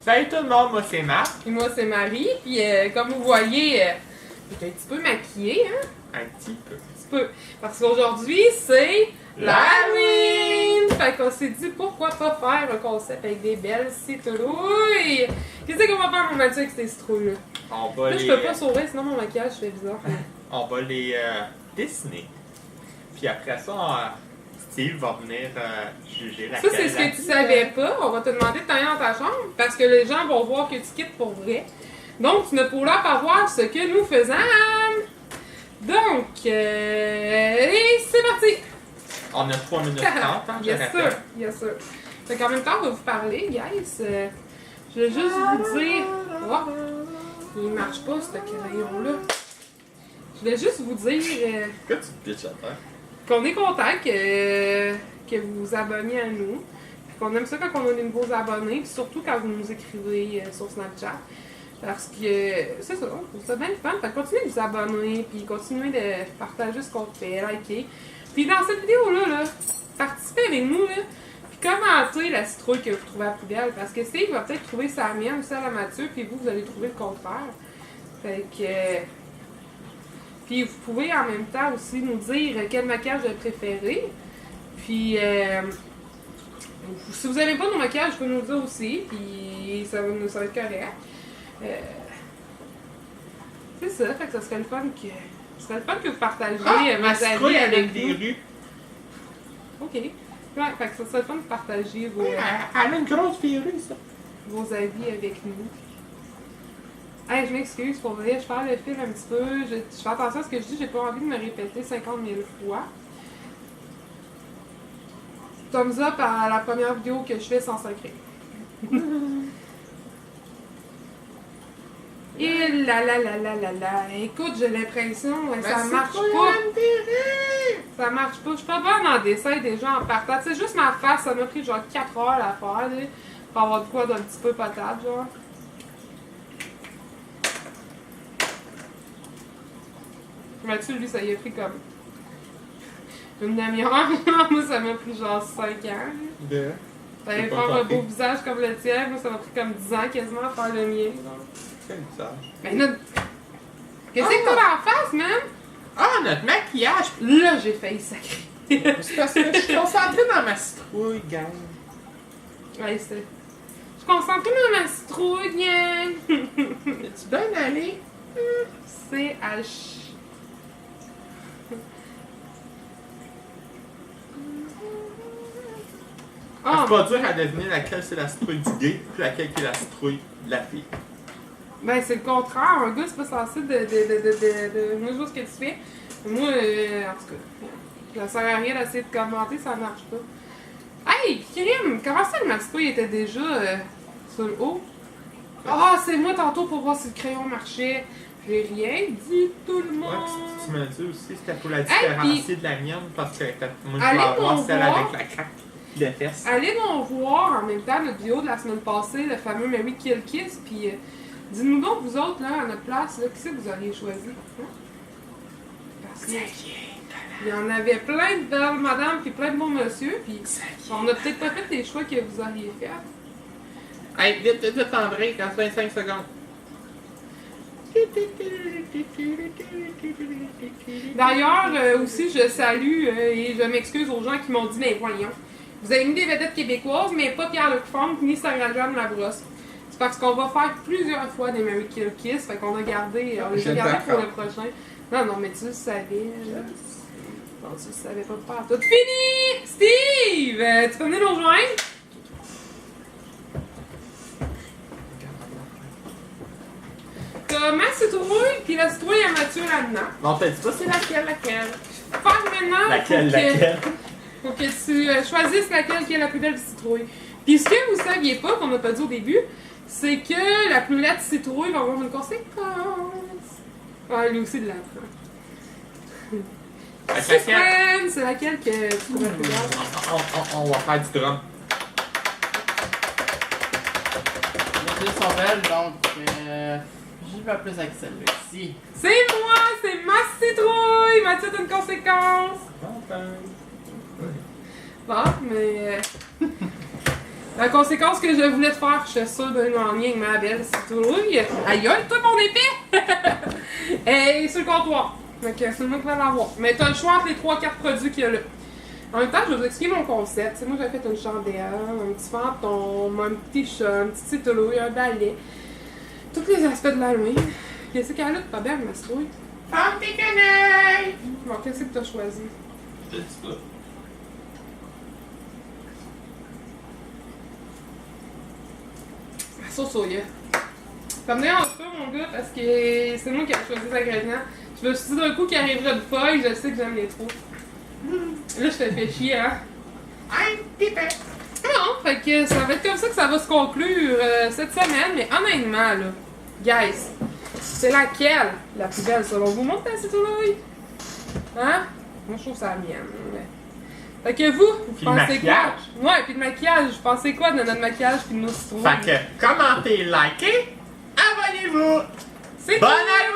Salut tout le monde, moi c'est Marc. Puis moi, c'est Marie. Puis comme vous voyez, j'étais un petit peu maquillée, hein? Un petit peu. Un petit peu. Parce qu'aujourd'hui, c'est l'Halloween! Fait qu'on s'est dit, pourquoi pas faire un concept avec des belles citrouilles? Qu'est-ce qu'on va faire, mon Mathieu, avec ces citrouilles-là? On va Là, les... je peux pas sauver, sinon mon maquillage fait bizarre. On va les dessiner. Puis après ça, Steve va venir juger la Ça, c'est ce que tu savais pas. On va te demander de t'aller dans ta chambre parce que les gens vont voir que tu quittes pour vrai. Donc, tu ne pourras pas voir ce que nous faisons. Donc, et c'est parti! On a 3 minutes 30, hein, je Yes rappelle. sir, yes sir. Fait qu'en même temps, on va vous parler, guys. Je vais juste vous dire... Oh, il marche pas, ce crayon-là. Je vais juste vous dire Pourquoi tu te pitches à terre? qu'on est content que vous vous abonniez à nous. Puis qu'on aime ça quand on a des nouveaux abonnés. Puis surtout quand vous nous écrivez sur Snapchat. Parce que c'est ça, on trouve ça bien le fun. Fait que continuez de vous abonner. Puis continuez de partager ce qu'on fait, liker. Puis dans cette vidéo-là, là, participez avec nous. Là, puis commentez la citrouille que vous trouvez la plus belle. Parce que Steve va peut-être trouver sa mienne ou celle à Mathieu. Puis vous allez trouver le contraire. Fait que... Puis vous pouvez en même temps aussi nous dire quel maquillage vous préférez. Puis si vous n'avez pas nos maquillages, vous pouvez nous le dire aussi. Puis ça va être correct. C'est ça, fait que ça serait le fun que vous partagiez ma vos avis citrouille avec avec des nous. rues. Ok. Ouais, fait que ça serait le fun de partager Elle a une grosse verrue, ça. vos avis avec nous. Hey, je m'excuse pour vrai, je perds le fil un petit peu. Je fais attention à ce que je dis, j'ai pas envie de me répéter 50 000 fois. Thumbs up à la première vidéo que je fais sans sacrer. Et là là là là là là. Écoute, j'ai l'impression que ça marche pas. Ça marche pas. Je suis pas bonne en dessin déjà en partant. C'est juste ma face, ça m'a pris genre 4 heures à faire. Là, pour avoir de quoi d'un petit peu potable, genre. Mathieu, lui, ça y a pris comme une demi-heure. Moi, ça m'a pris genre 5 ans. De... T'allais J'ai pas faire un compris. beau visage comme le tien. Moi, ça m'a pris comme 10 ans quasiment à faire le mien. Quel visage. Ben là, qu'est-ce que t'as dans la face, man? Ah, notre maquillage! Là, j'ai failli sacrer. C'est parce que je suis concentrée dans ma citrouille, gang. Ouais, c'est... Je suis concentrée dans ma citrouille, gang. Es-tu bien allé? CH. C'est Oh, pas dur à deviner laquelle c'est la citrouille du gay, puis laquelle qui est la citrouille de la fille. ben c'est le contraire. Un gars, c'est pas censé de moi, je vois ce que tu fais. Moi, en tout cas, ça sert à rien d'essayer de commenter, ça marche pas. Hey, Kirim, comment ça que ma citrouille était déjà sur le haut? Ah, c'est moi tantôt pour voir si le crayon marchait. J'ai rien dit, tout le Ouais, monde. tu me dis aussi, c'était pour la différencier de la mienne, parce que moi je allez vais avoir donc celle voir. avec la craque de fesses. Allez donc voir en même temps notre vidéo de la semaine passée, le fameux Mary Kill Kiss, puis dites-nous donc, vous autres, là, à notre place, là, qui c'est que vous auriez choisi? Hein? Parce que il y en avait plein de belles madames, puis plein de bons monsieur, puis on n'a peut-être pas fait les choix que vous auriez fait. Hey, vite, vite, vite, André, il reste 25 secondes. D'ailleurs, aussi, je salue et je m'excuse aux gens qui m'ont dit, mais voyons, vous avez mis des vedettes québécoises, mais pas Pierre-Luc Funk ni Sarah-Jeanne Labrosse. C'est parce qu'on va faire plusieurs fois des Mary Kill Kiss, fait qu'on a gardé, on les a gardés pour le prochain. Non, non, mais tu le savais. Bon, tu le savais pas. Tout fini! Steve! Tu peux venir nous rejoindre? T'as ma citrouille, puis la citrouille à Mathieu là-dedans. Non, t'as dit pas c'est laquelle? Faire maintenant Laquelle? pour que tu choisisses laquelle qui est la plus belle citrouille. Puis ce que vous saviez pas, qu'on n'a pas dit au début, c'est que la plus laide citrouille va avoir une conséquence. Ah, lui aussi de la Suspense, c'est laquelle que tu trouves la plus belle? On va faire du drum. Les deux sont belles, donc j'y vais plus avec celle-ci. C'est moi, c'est ma citrouille! Mathieu, t'as une conséquence! Bon, mais... La conséquence que je voulais te faire, je suis sûre de gagner avec ma belle citrouille. Aïe aïe, toi mon épée! Et sur le comptoir. Donc c'est le moi qui va l'avoir. Mais t'as le choix entre les 3-4 produits qu'il y a là. En même temps, je vais vous expliquer mon concept. Moi, j'ai fait une chandelle, un petit fantôme, un petit chat, une petite citrouille, un balai. Tous les aspects de l'Halloween. Qu'est-ce qu'elle a de pas belle, ma citrouille? Ferme tes quenouilles! Bon, qu'est-ce que t'as choisi? Je te dis pas. La sauce soya. Ça me dérange pas, mon gars, parce que c'est moi qui ai choisi les ingrédients. Je me suis dit d'un coup qu'il arriverait de feuilles, je sais que j'aime les trop. Là, je te fais chier, hein? Un petit peu. Non, fait que ça va être comme ça que ça va se conclure cette semaine, mais honnêtement, là, guys, c'est laquelle la plus belle selon vous? Montre ta citrouille! Hein? Moi, je trouve ça la mienne. Mais... Fait que vous Puis le pensez maquillage. quoi? Ouais, puis le maquillage, vous pensez quoi de notre maquillage puis de nos citrouilles? Fait que commentez, likez, abonnez-vous! C'est Bonne tout! Halloween!